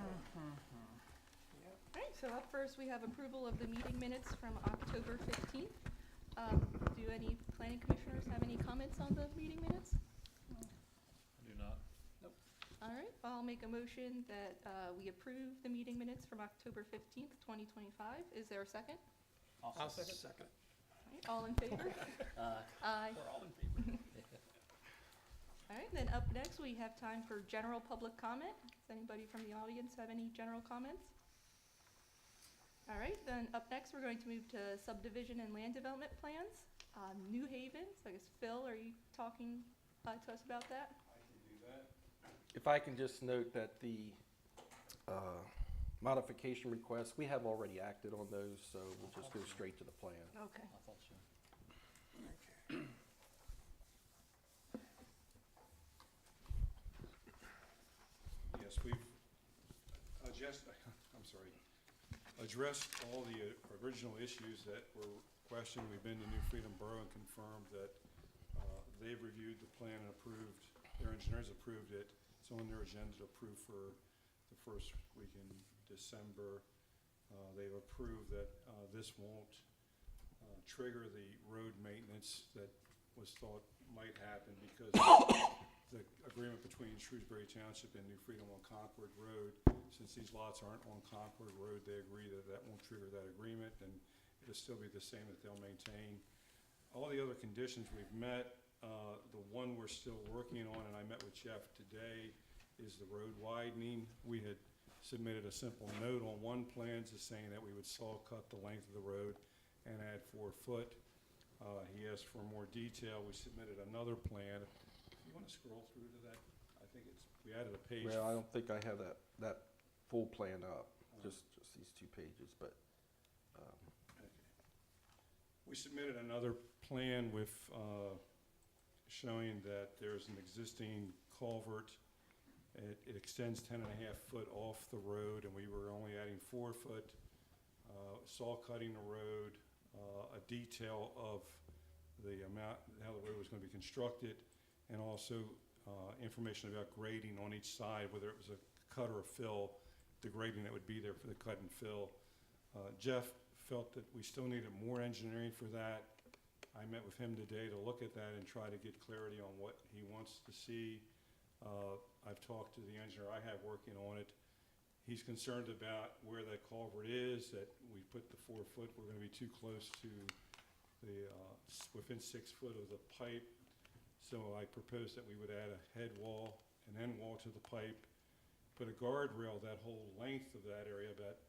All right, so up first, we have approval of the meeting minutes from October 15th. Do any planning commissioners have any comments on the meeting minutes? I do not. All right, I'll make a motion that we approve the meeting minutes from October 15th, 2025. Is there a second? I'll second. All right, all in favor? Aye. We're all in favor. All right, then up next, we have time for general public comment. Does anybody from the audience have any general comments? All right, then up next, we're going to move to subdivision and land development plans. New Haven, so I guess Phil, are you talking to us about that? I can do that. If I can just note that the modification requests, we have already acted on those, so we'll just go straight to the plan. Okay. I thought so. Yes, we've addressed all the original issues that were questioned. We've been to New Freedom Borough and confirmed that they've reviewed the plan and approved, their engineers approved it. It's on their agenda to approve for the first week in December. They've approved that this won't trigger the road maintenance that was thought might happen because the agreement between Shrewsbury Township and New Freedom on Concord Road, since these lots aren't on Concord Road, they agree that that won't trigger that agreement, and it'll still be the same that they'll maintain. All the other conditions we've met. The one we're still working on, and I met with Jeff today, is the road widening. We had submitted a simple note on one plan just saying that we would saw cut the length of the road and add 4 foot. He asked for more detail. We submitted another plan. If you want to scroll through to that, I think we added a page. Well, I don't think I have that full plan up, just these 2 pages, but. Okay. We submitted another plan with showing that there's an existing culvert. It extends 10.5 foot off the road, and we were only adding 4 foot. Saw cutting the road, a detail of the amount, how the road was going to be constructed, and also information about grading on each side, whether it was a cut or a fill, the grading that would be there for the cut and fill. Jeff felt that we still needed more engineering for that. I met with him today to look at that and try to get clarity on what he wants to see. I've talked to the engineer I have working on it. He's concerned about where that culvert is, that we put the 4 foot, we're gonna be too close to the, within 6 foot of the pipe. So I proposed that we would add a head wall, an end wall to the pipe, put a guardrail that whole length of that area, about,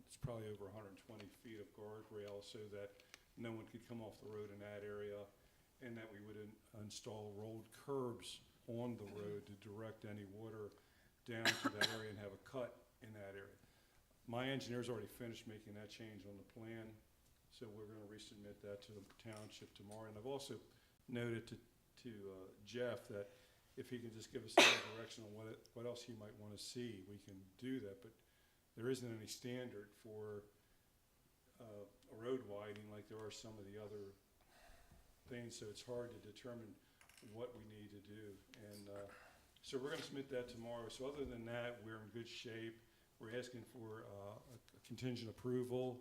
it's probably over 120 feet of guardrail, so that no one could come off the road in that area, and that we would install rolled curbs on the road to direct any water down to that area and have a cut in that area. My engineer's already finished making that change on the plan, so we're gonna resubmit that to the township tomorrow. And I've also noted to Jeff that if he can just give us some direction on what else he might wanna see, we can do that. But there isn't any standard for a road widening like there are some of the other things, so it's hard to determine what we need to do. And so we're going to submit that tomorrow. So other than that, we're in good shape. We're asking for a contingent approval.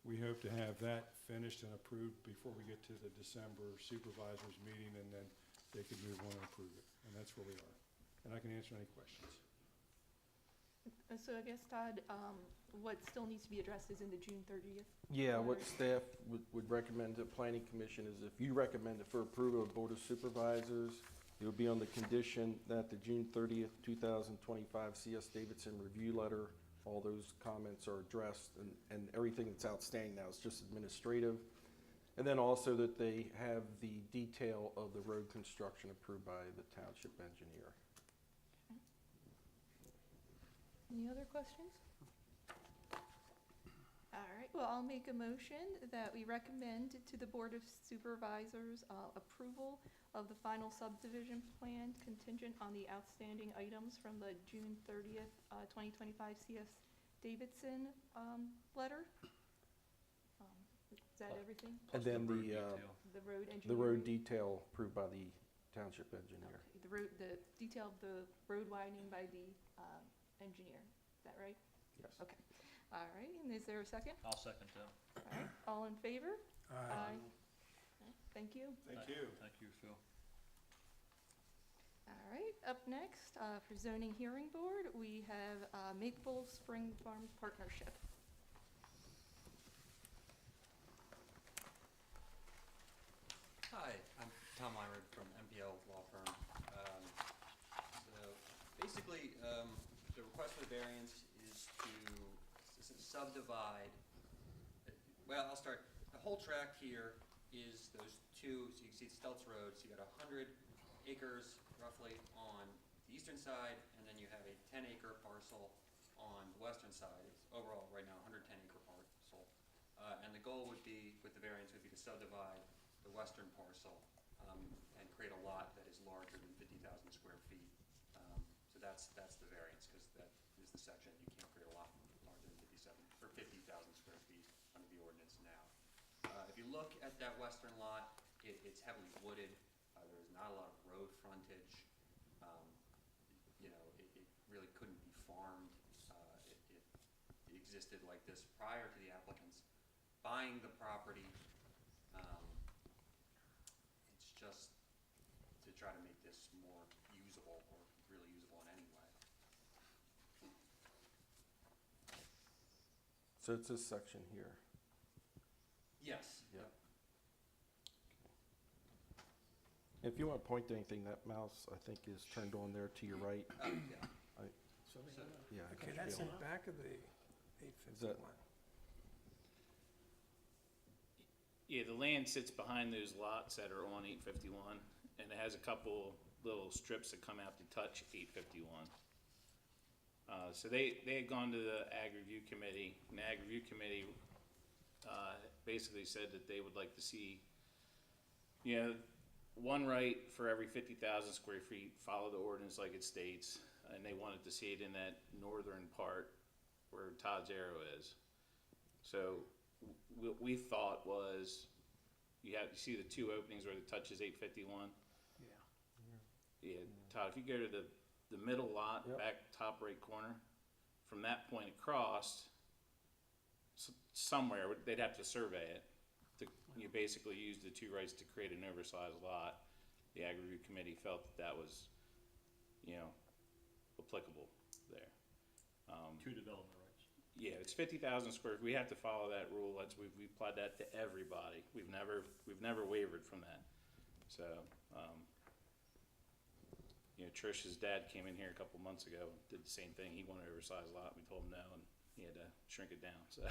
We hope to have that finished and approved before we get to the December supervisors meeting, and then they can move on and approve it. And that's where we are. And I can answer any questions. So I guess, Todd, what still needs to be addressed is in the June 30th. Yeah, what staff would recommend to the planning commission is if you recommend it for approval of board of supervisors, it would be on the condition that the June 30th, 2025 CS Davidson review letter, all those comments are addressed, and everything that's outstanding now is just administrative. And then also that they have the detail of the road construction approved by the township engineer. Any other questions? All right, well, I'll make a motion that we recommend to the Board of Supervisors approval of the final subdivision plan contingent on the outstanding items from the June 30th, 2025 CS Davidson letter. Is that everything? And then road the detail. The road engineering? road detail approved by the township engineer. Okay, the detail of the road widening by the engineer. Is that right? Yes. Okay. All right, and is there a second? I'll second that. All right, all in favor? Aye. Thank you. Thank you. Thank you, Phil. All right, up next, for zoning hearing board, we have Maple Spring Farms Partnership. Hi, I'm Tom Myrick from MPL Law Firm. So basically, the request for the variance is to subdivide, well, I'll start. The whole tract here is those two, so you can see Stelz Road, so you got 100 acres roughly on the eastern side, and then you have a 10-acre parcel on the western side. It's overall right now 110-acre parcel. And the goal would be, with the variance, would be to subdivide the western parcel and create a lot that is larger than 50,000 square feet. So that's the variance, because that is the section. You can't create a lot larger than 50,000 square feet under the ordinance now. If you look at that western lot, it's heavily wooded. There's not a lot of road frontage. It really couldn't be farmed. It existed like this prior to the applicants buying the property. It's just to try to make this more usable, or really usable in any way. So it's this section here. Yes. Yep. If you want to point to anything, that mouse, I think, is turned on there to your right. Yeah. So they So- wanna- Yeah. I Okay, can that's feel in it. back of the Is that- 851. Yeah, the land sits behind those lots that are on 851, and it has a couple little strips that come out to touch 851. So they had gone to the Ag Review Committee, and the Ag Review Committee basically said that they would like to see, one right for every 50,000 square feet, follow the ordinance like it states, and they wanted to see it in that northern part where Todd's arrow is. So what we thought was, you see the two openings where it touches 851? Yeah. Yeah, Todd, if you go to the middle lot, Yep. back top right corner, from that point across, somewhere, they'd have to survey it. You basically use the two rights to create an oversized lot. The Ag Review Committee felt that was, applicable there. Two development rights. Yeah, it's 50,000 square. We have to follow that rule. We applied that to everybody. We've never wavered from that. So, Trish's dad came in here a couple months ago and did the same thing. He wanted an oversized lot. We told him no, and he had to shrink it down. So,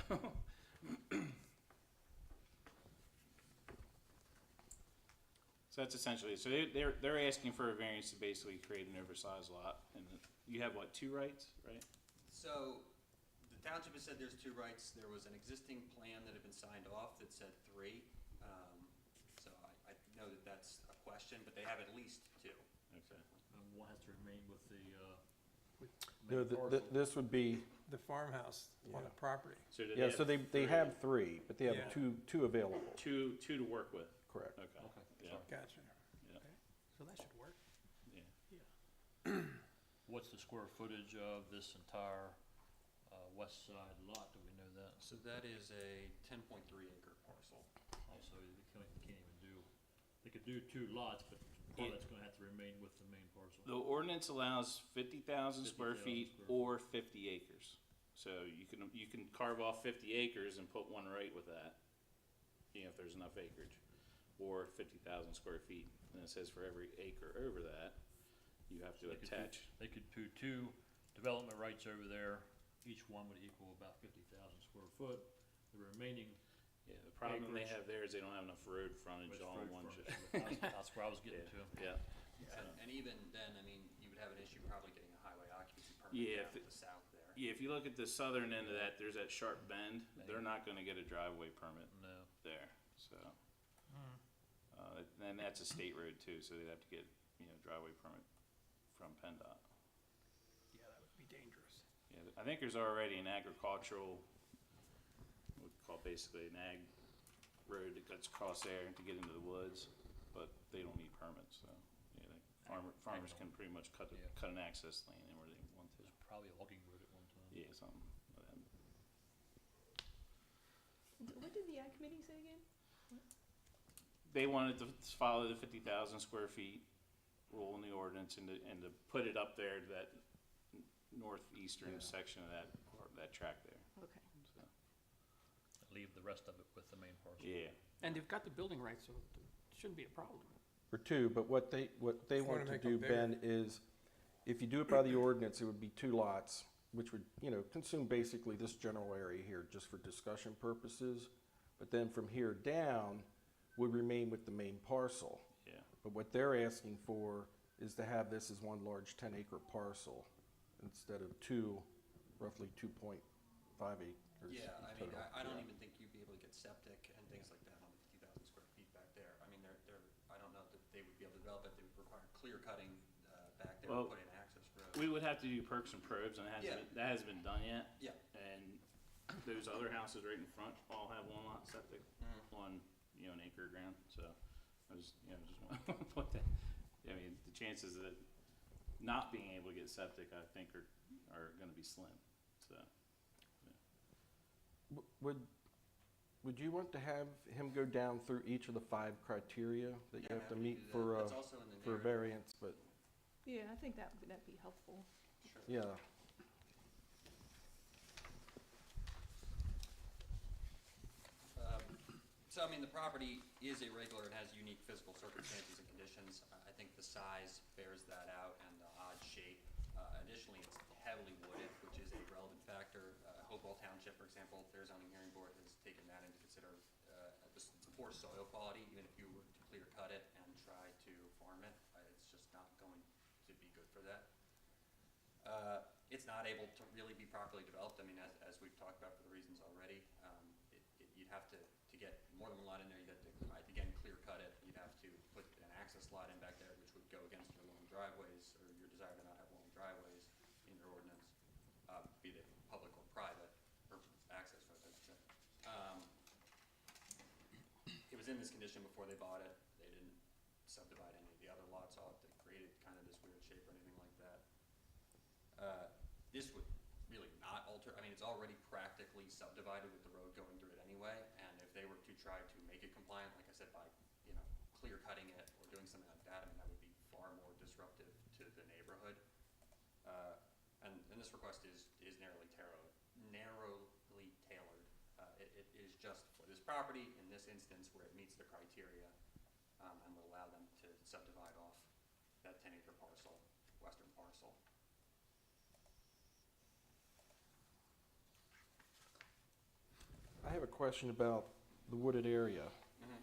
so that's essentially it. So they're asking for a variance to basically create an oversized lot, and you have what, two rights, right? So the township has said there's two rights. There was an existing plan that had been signed off that said 3. So I know that that's a question, but they have at least 2. Okay. One has to remain with the, No, main parcel. this would be, The farmhouse on the Yeah. property. So do yeah, so they three? have 3, but they have Yeah. two available. two to work with. Correct. Okay. Okay, Yeah. sorry. Gotcha. Yeah. Okay. So that should work. Yeah. What's the square footage of this entire west side lot? Do we know that? So that is a 10.3 acre parcel. Also, they can't even do, they could do 2 lots, but part of that's gonna have to remain with the main parcel. The ordinance allows 50,000 square 50,000 feet square or 50 acres. So you can carve off 50 acres and put one right with that, if there's enough acreage, or 50,000 square feet. And it says for every acre over that, you have to So they could do- attach. They could do 2 development rights over there. Each one would equal about 50,000 square foot. The remaining Yeah, the problem they acreage. have there is they don't have enough road frontage was all road in one. frontage. That's where I was getting to. Yeah. And even then, I mean, you would have an issue probably getting a highway occupancy Yeah, permit if down to it- the south there. Yeah, if you look at the southern end of that, there's that sharp bend. They're not gonna get a driveway permit No. there, so. And that's a state road too, so they'd have to get, driveway permit from PennDOT. Yeah, that would be dangerous. Yeah, I think there's already an agricultural, we call it basically an ag road that cuts across there to get into the woods, but they don't need permits, so, farmers can pretty much cut Yeah. an access lane in where they want to. There's probably a logging road at one time. Yeah, something like that. What did the ag committee say again? They wanted to follow the 50,000 square feet rule in the ordinance and to put it up there to that northeastern Yeah. section of that track there. Okay. So, Leave the rest of it with the main parcel. yeah. And they've got the building rights, so it shouldn't be a problem. For two, but what they want Wanna to make do, them bigger. Ben, is if you do it by the ordinance, it would be 2 lots, which would, consume basically this general area here, just for discussion purposes. But then from here down would remain with the main parcel. Yeah. But what they're asking for is to have this as one large 10-acre parcel instead of two, roughly 2.5 acres Yeah, I mean, total. I don't Yeah. even think you'd be able to get septic and things like that on the 50,000 square feet back there. I mean, I don't know that they would be able to develop it, they would require clear cutting, back there Well, and put in access roads. We would have to do perks and probes, and Yeah. that hasn't been done yet. Yeah. And those other houses right in front all have one lot septic Mhm. on, an acre of ground, so I was, just want to put that, I mean, the chances of it not being able to get septic, I think, are gonna be slim, so. Would you want to have him go down through each of the 5 criteria that you Yeah, I'm have to happy meet do that. for That's also in the a narrative. variance, but, Yeah, I think that'd be helpful. Sure. yeah. So, I mean, the property is irregular and has unique physical circumstances and conditions. I think the size bears that out and the odd shape. Additionally, it's heavily wooded, which is a relevant factor. Hopewell Township, for example, their zoning hearing board has taken that into consider. This poor soil quality, even if you were to clear cut it and try to farm it, it's just not going to be good for that. It's not able to really be properly developed. I mean, as we've talked about for the reasons already, you'd have to get more than one lot in there, you'd have to, again, clear cut it. You'd have to put an access lot in back there, which would go against your long driveways, or your desire to not have long driveways in your ordinance, be they public or private, or access roads, I should say. It was in this condition before they bought it. They didn't subdivide any of the other lots off. They created kind of this weird shape or anything like that. This would really not alter, I mean, it's already practically subdivided with the road going through it anyway, and if they were to try to make it compliant, like I said, by, clear cutting it or doing something like that, I mean, that would be far more disruptive to the neighborhood. And this request is narrowly tailored. It is just for this property, in this instance, where it meets the criteria, and will allow them to subdivide off that 10-acre parcel, western parcel. I have a question about the wooded area, Mhm.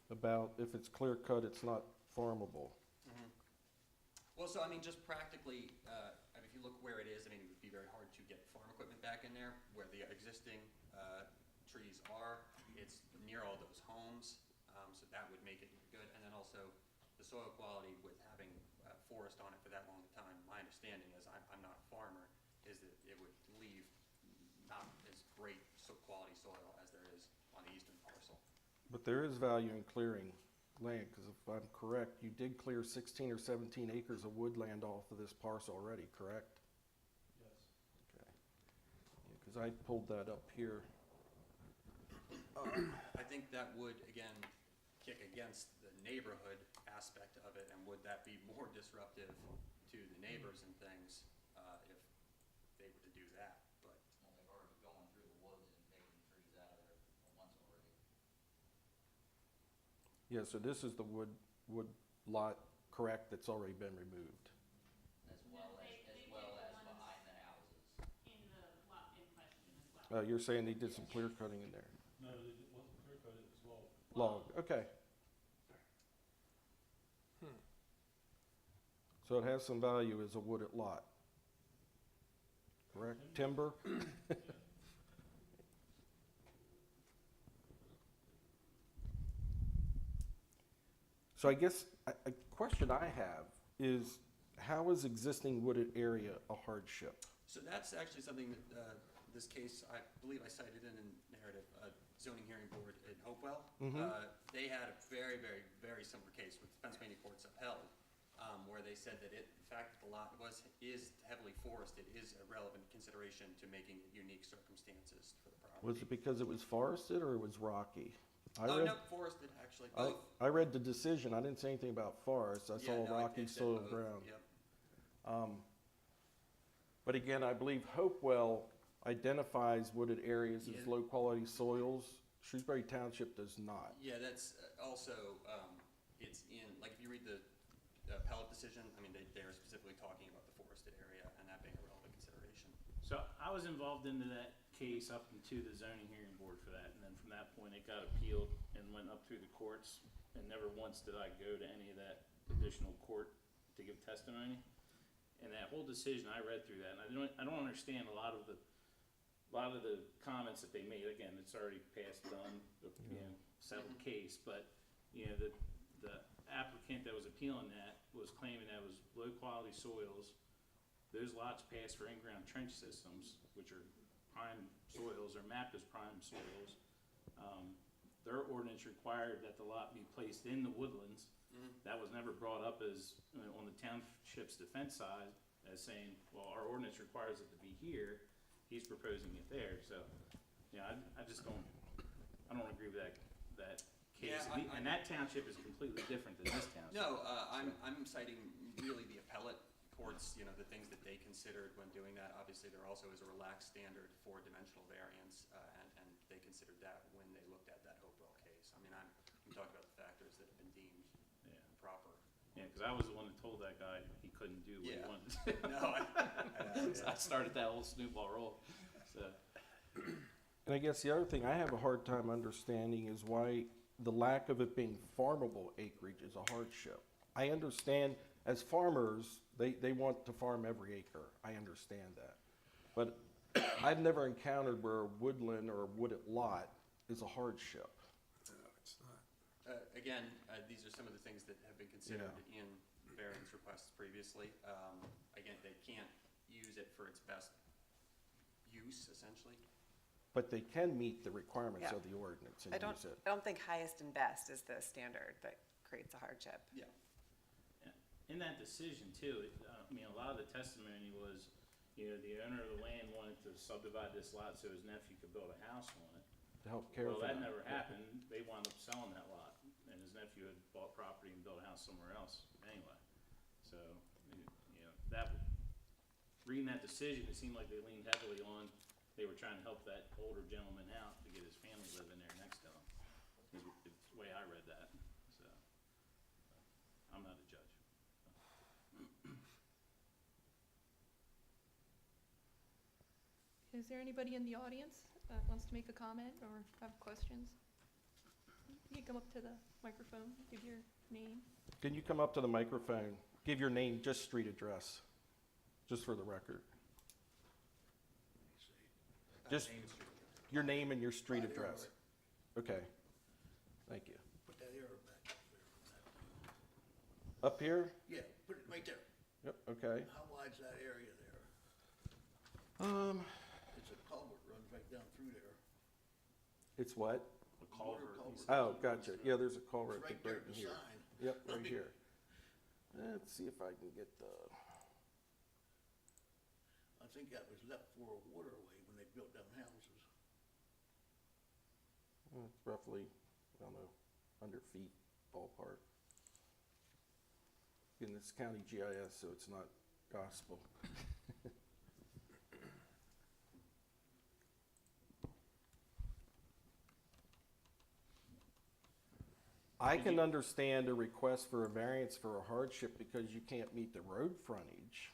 about if it's clear cut, it's not farmable. Mhm. Well, so I mean, just practically, I mean, if you look where it is, I mean, it would be very hard to get farm equipment back in there where the existing trees are. It's near all those homes, so that would make it good. And then also the soil quality with having forest on it for that long a time. My understanding is, I'm not a farmer, is that it would leave not as great quality soil as there is on the eastern parcel. But there is value in clearing land, because if I'm correct, you did clear 16 or 17 acres of woodland off of this parcel already, correct? Yes. Okay. Because I pulled that up here. I think that would, again, kick against the neighborhood aspect of it, and would that be more disruptive to the neighbors and things, if they were to do that, but. Well, they've already gone through the woods and taken trees out of there once already. Yeah, so this is the wood lot, correct, that's already been removed. As well as behind the houses. In the lot in question as well. You're saying they did some clear cutting in there? No, it wasn't clear cut, it was log. Log, okay. So it has some value as a wooded lot, correct? Timber? So I guess a question I have is, how is existing wooded area a hardship? So that's actually something that, this case, I believe I cited in a narrative, zoning hearing board in Hopewell. Mhm. They had a very, very, very similar case, which Pennsylvania courts upheld, where they they said that the fact that the lot is heavily forested is a relevant consideration to making it unique circumstances for the property. Was it because it was forested or it was rocky? Oh, no, forested, actually, both. I read the decision, I didn't say anything about forest, I Yeah, saw no, rocky it said soil both, ground. Yep. But again, I believe Hopewell identifies wooded areas as Yeah. low-quality soils. Shrewsbury Township does not. Yeah, that's also, it's in, like, if you read the appellate decision, I mean, they're specifically talking about the forested area and that being a relevant consideration. So I was involved into that case up into the zoning hearing board for that, and then from that point, it got appealed and went up through the courts, and never once did I go to any of that additional court to give testimony. And that whole decision, I read through that, and I don't understand a lot of the comments that they made. Again, it's already past done, you know, settled case, but, you know, the applicant that was appealing that was claiming that was low-quality soils. Those lots passed for in-ground trench systems, which are prime soils, or mapped as prime soils. Their ordinance required that the lot be placed in the woodlands. That was never brought up as, on the township's defense side, as saying, well, our ordinance requires it to be here, he's proposing it there, so, you know, I just don't agree with that case. Yeah, And that township is completely different than this township. No, I'm citing really the appellate courts, you know, the things that they considered when doing that. Obviously, there also is a relaxed standard for dimensional variance, and they considered that when they looked at that Hopewell case. I mean, I'm talking about the factors that have been deemed proper. Yeah, because I was the one that told that guy he couldn't do what he Yeah. wanted. No, I know, So yeah. I started that whole snowball roll, so. And I guess the other thing I have a hard time understanding is why the lack of it being farmable acreage is a hardship. I understand, as farmers, they want to farm every acre. I understand that. But I've never encountered where a woodland or a wooded lot is a hardship. Again, these are some of the things that have been considered in variance requests previously. Again, they can't use it for its best use, essentially. But they can meet the requirements Yeah. of the ordinance and I use it. don't think highest and best is the standard that creates a hardship. Yeah. In that decision too, I mean, a lot of the testimony was, you know, the owner of the land wanted to subdivide this lot so his nephew could build a house on it. To help care Well, for that them. never happened. They wound up selling that lot, and his nephew had bought property and built a house somewhere else anyway. So, you know, reading that decision, it seemed like they leaned heavily on, they were trying to help that older gentleman out to get his family living there next to him. It's the way I read that, so. I'm not a judge. Is there anybody in the audience that wants to make a comment or have questions? You can come up to the microphone, give your name. Can you come up to the microphone? Give your name, just street address, just for the record. Just your name and your street address. Okay, thank you. Put that arrow back Up here? there. Yeah, put it right there. Yep, okay. How wide's that area there? It's a culvert runs right down through there. It's what? A culvert. Oh, gotcha. Yeah, there's a culvert It's right right there, in the here. sign. Yep, right here. Let's see if I can get the, I think that was left for a waterway when they built them houses. it's roughly, I don't know, 100 feet ballpark. And it's county GIS, so it's not gospel. I can understand a request for a variance for a hardship because you can't meet the road frontage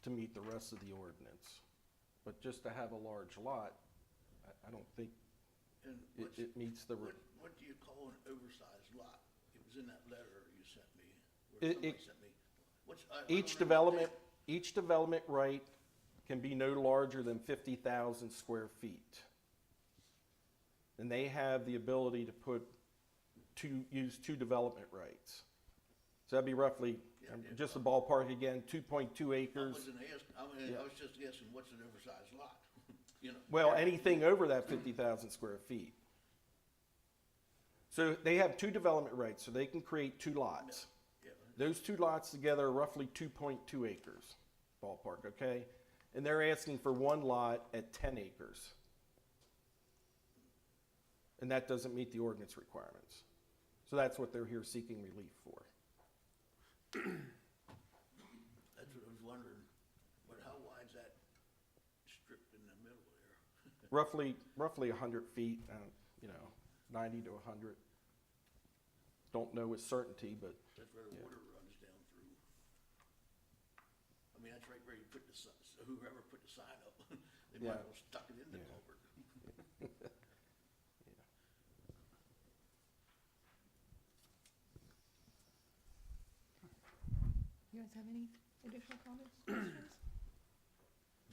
to meet the rest of the ordinance. But just to have a large lot, I don't think And it meets the, what do you call an oversized lot? It was in that letter you sent me, or somebody sent me. I don't each remember what development right can be no larger than 50,000 square feet. And they have the ability to use two development rights. So that'd be roughly, just a ballpark again, 2.2 acres. I was just guessing, what's an oversized lot? You know. Well, anything over that 50,000 square feet. So they have two development rights, so they can create two lots. Yeah, Those two lots together are roughly 2.2 acres, ballpark, okay? And they're asking for one lot at 10 acres. And that doesn't meet the ordinance requirements. So that's what they're here seeking relief for. That's what I was wondering, but how wide's that strip in the middle there? Roughly 100 feet, 90 to 100. Don't know with certainty, but That's where the Yeah. water runs down through. I mean, that's right where you put the, whoever put the sign up, they might Yeah. as well stuck it in the Yeah. culvert. You guys have any additional comments, questions?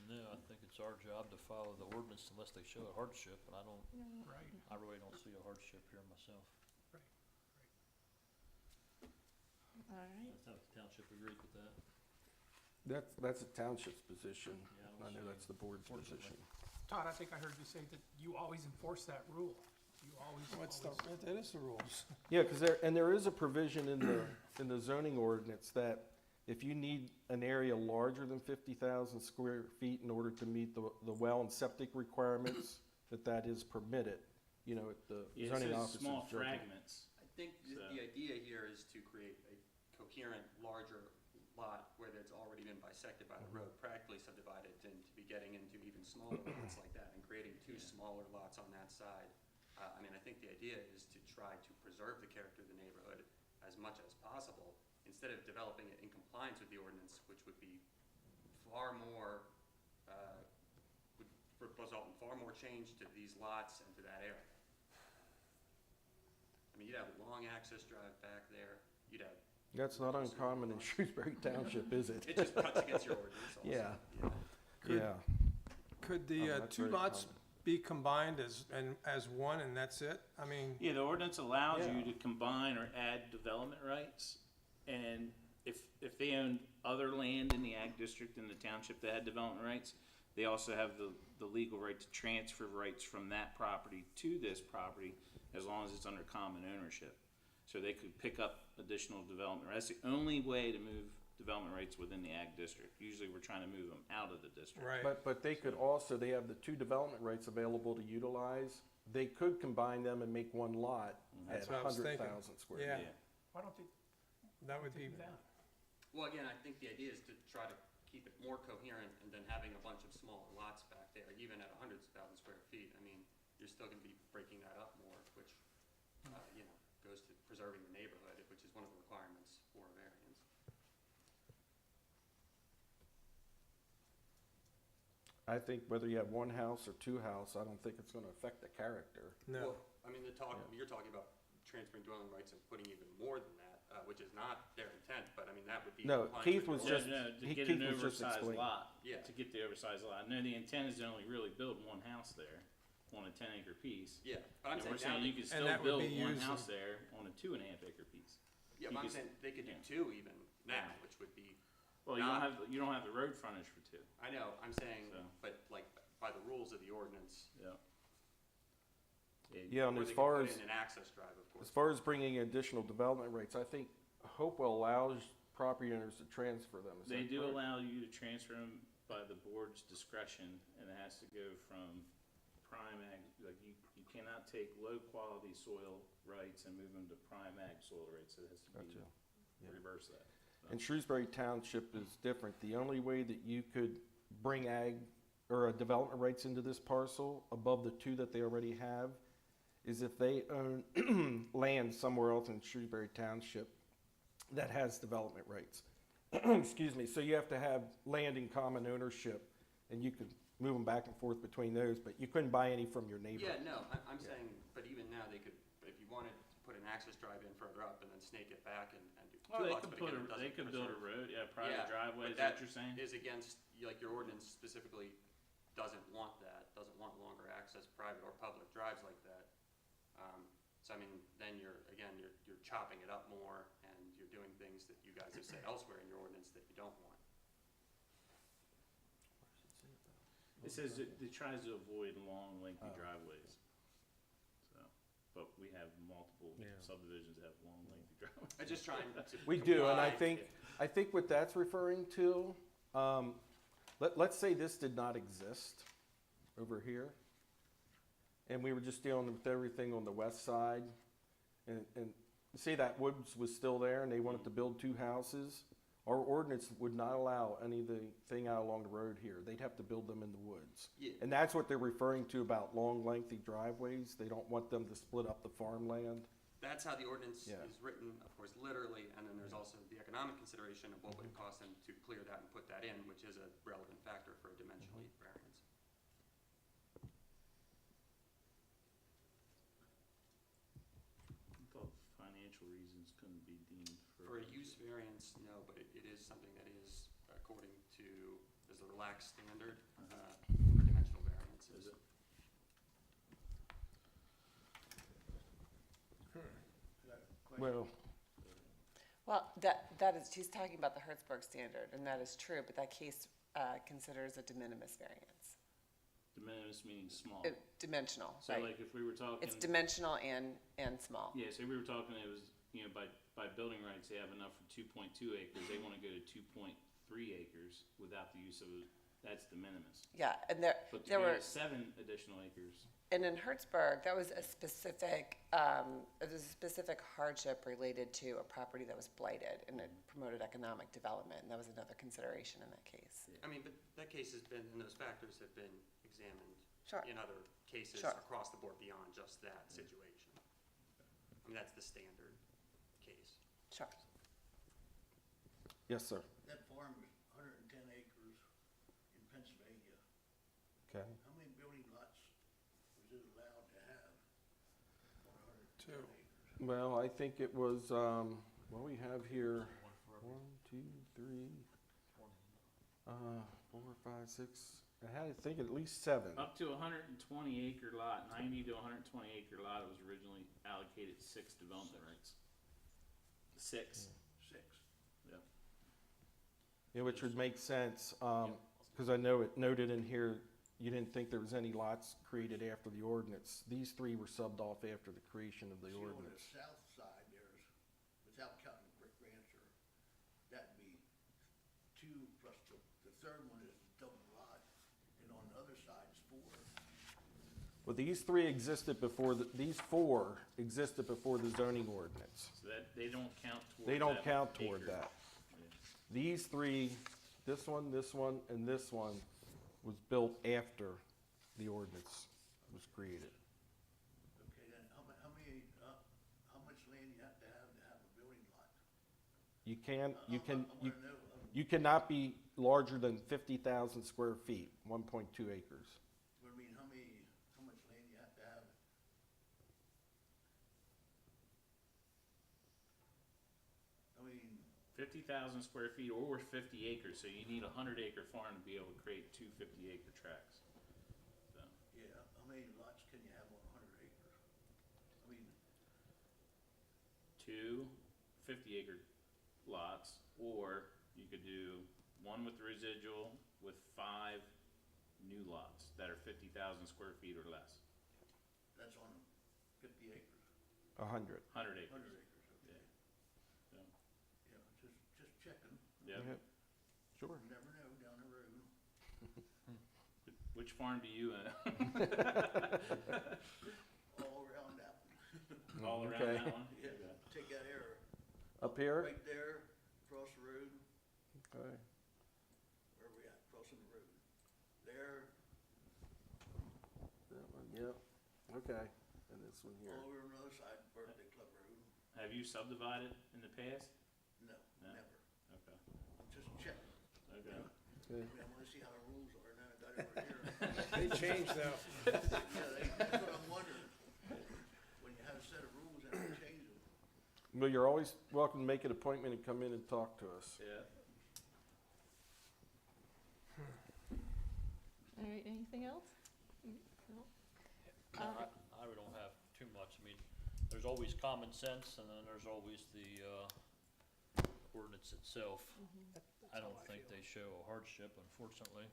No, I think it's our job to follow the ordinance unless they show a hardship, and I No. Right. really don't see a hardship here myself. All right. That's how the township agrees with that. that's a township's position. Yeah, I I don't know see that's the board's unfortunately. position. Todd, I think I heard you say that you always enforce that rule. You always. That is the rules. Yeah, because there is a provision in the zoning ordinance that if you need an area larger than 50,000 square feet in order to meet the well and septic requirements, that is permitted, at the Yeah, it zoning says officer's small judgment. fragments. I think the idea here is to create a coherent, larger lot where it's already been bisected by the road, practically subdivided, and to be getting into even smaller lots like that, and creating two smaller lots on that side. I think the idea is to try to preserve the character of the neighborhood as much as possible, instead of developing it in compliance with the ordinance, which would be far more, would result in far more change to these lots and to that area. I mean, you'd have a long access drive back there, you'd have, That's not uncommon in Shrewsbury Township, is it? it just cuts against your ordinance also. Yeah. Could- Yeah. Could the That's two very lots common. be combined as one and that's it? I mean, Yeah, the ordinance allows you Yeah. to combine or add development rights, and if they own other land in the ag district in the township that had development rights, they also have the legal right to transfer rights from that property to this property, as long as it's under common ownership. So they could pick up additional development. That's the only way to move development rights within the ag district. Usually we're trying to move them out of the district. right, But they could also, they have the two development rights available to utilize. They could combine them and make one lot at That's what I was thinking. 100,000 square Yeah. feet. Why don't they that would be, do that? Well, again, I think the idea is to try to keep it more coherent and then having a bunch of smaller lots back there, even at 100,000 square feet. I mean, you're still gonna be breaking that up more, which, goes to preserving the neighborhood, which is one of the requirements for a variance. I think whether you have one house or two houses, I don't think it's gonna affect the character. no. Well, I mean, you're talking about transferring dwelling rights and putting even more than that, which is not their intent, but I mean, that would be. No, compliant Keith with was the just- ordinance. To he- get Keith an was just oversized explaining. lot. Yeah. To get the oversized lot. No, the intent is to only really build one house there on a 10-acre piece. Yeah, but I'm And we're saying now, saying you they- can still that would build be one used house in- there on a 2.5-acre piece. yeah, you but I'm could- saying they could do yeah. two even now, which would be, Well, you don't have the road frontage for two. I know, I'm saying, So. but like, by the rules of the ordinance. Yeah. Yeah, and or as they could far put as, in an access drive, of course. as far as bringing additional development rates, I think Hopewell allows property owners to transfer them. Is They that do correct? allow you to transfer them by the board's discretion, and it has to go from prime ag, like you cannot take low-quality soil rights and move them to prime ag soil rights, it has to be, Gotcha. Yeah. reverse that. So. And Shrewsbury Township is different. The only way that you could bring ag or development rights into this parcel above the two that they already have is if they own land somewhere else in Shrewsbury Township that has development rights. Excuse me. So you have to have land in common ownership, and you could move them back and forth between those, but you couldn't buy any from your neighbor. Yeah, no, I'm Yeah. saying, but even now, they could, if you wanted to put an access drive in further up and then snake it back and do two Well, they lots, could but again, it they doesn't could build a preserve. road, private Yeah, driveway, but is that that what you're saying? Is against, like, your ordinance specifically doesn't want that, doesn't want longer access, private or public drives like that. So I mean, then you're chopping it up more and you're doing things that you guys have said elsewhere in your ordinance that you don't want. It says it tries to avoid long, lengthy driveways, so. but we have multiple Yeah. subdivisions that have long lengthy driveways. I'm just trying to We do, and I comply. think what that's referring to, let's say this did not exist over here, and we were just dealing with everything on the west side, and say that woods was still there and they wanted to build two houses, our ordinance would not allow anything out along the road here. They'd have to build them in the woods. Yeah. And that's what they're referring to about long lengthy driveways. They don't want them to split up the farmland. That's how the ordinance Yeah. is written, of course, literally, and then there's also the economic consideration of what would it cost them to clear that and put that in, which is a relevant factor for a dimensional variance. I thought financial reasons couldn't be deemed for. For a use variance, no, but it is something that is according to, there's a relaxed standard, for dimensional variances. Is it? Well, Well, that is, she's talking about the Hertzberg standard, and that is true, but that case considers a de minimis variance. De minimis meaning small. Dimensional, So right. like if we were talking. It's dimensional and small. Yeah, so we were talking, it was, by building rights, they have enough for 2.2 acres, they wanna go to 2.3 acres without the use of, that's de minimis. Yeah, and But to there go were, to 7 additional acres, and in Hertzberg, that was a specific, hardship related to a property that was blighted, and it promoted economic development, and that was another consideration in that case. I mean, but that case has been, and those factors have been examined Sure. in other cases Sure. across the board beyond just that situation. I mean, that's the standard case. Sure. yes, sir. That farm is 110 acres in Pennsylvania. Okay. How many building lots was it allowed to have on 110 Two. acres? Well, I think it was, we have here, 1, 2, 3, 4, 5, 6, I had to think at least 7. up to a 120 acre lot, 90 to 120 acre lot, it was originally allocated 6 development rights. 6. 6. Yeah, which would make sense, because I know it noted in here, you didn't think there was any lots created after the ordinance. These 3 were subbed off after the creation of the See, on the ordinance. south side, there's, without counting Brick Rancher, that'd be 2 plus the third one is double lot, and on the other side is 4. Well, these 3 existed before, these 4 existed before the zoning ordinance. So that, they don't count toward They don't that count toward acre. that. Yeah. These 3, this one, and this one, was built after the ordinance was created. Okay, then how much land you have to have a building lot? You can, I wanna know, you cannot be larger than 50,000 square feet, 1.2 acres. what I mean, how much land you have to have? I mean, 50,000 square feet or 50 acres, so you need a 100 acre farm to be able to create 2 50 acre tracts. So, yeah, how many lots can you have on 100 acres? I mean, 2 50 acre lots, or you could do 1 with the residual with 5 new lots that are 50,000 square feet or less. that's on 50 acres, 100. 100 acres. 100 acres, okay. So, Yeah, just checking, yeah. Sure. you never know down the road. Which farm do you own? All around that one, All around Okay. that one? Yeah. Okay. take that error, Up here? right there, across the road, Okay. where we at, crossing the road. There, That one, yep, okay. And this one here. all over on the other side, Birthday Club Road, Have you subdivided in the past? no, No. never, Okay. just checking. Okay. Okay. I wanna see how the rules are, now I got it over here. They changed though. Yeah, that's what I'm wondering, when you have a set of rules and they change them. Well, you're always welcome to make an appointment and come in and talk to us. Yeah. All right, anything else? No? No, I really don't have too much. I mean, there's always common sense, and then there's always the ordinance itself. I don't think they show a hardship, unfortunately,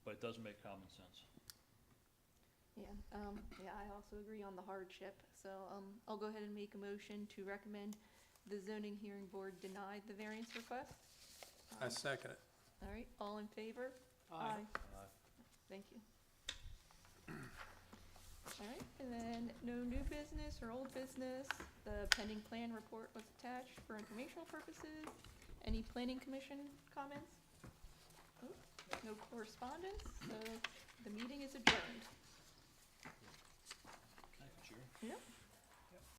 but it does make common sense. Yeah, I also agree on the hardship, so, I'll go ahead and make a motion to recommend the zoning hearing board deny the variance request. I second it. All right, all in favor? Aye. Thank you. All right, and then no new business or old business. The pending plan report was attached for informational purposes. Any planning commission comments? Oh, no correspondence, so the meeting is adjourned. Thank you, Chair. Yep.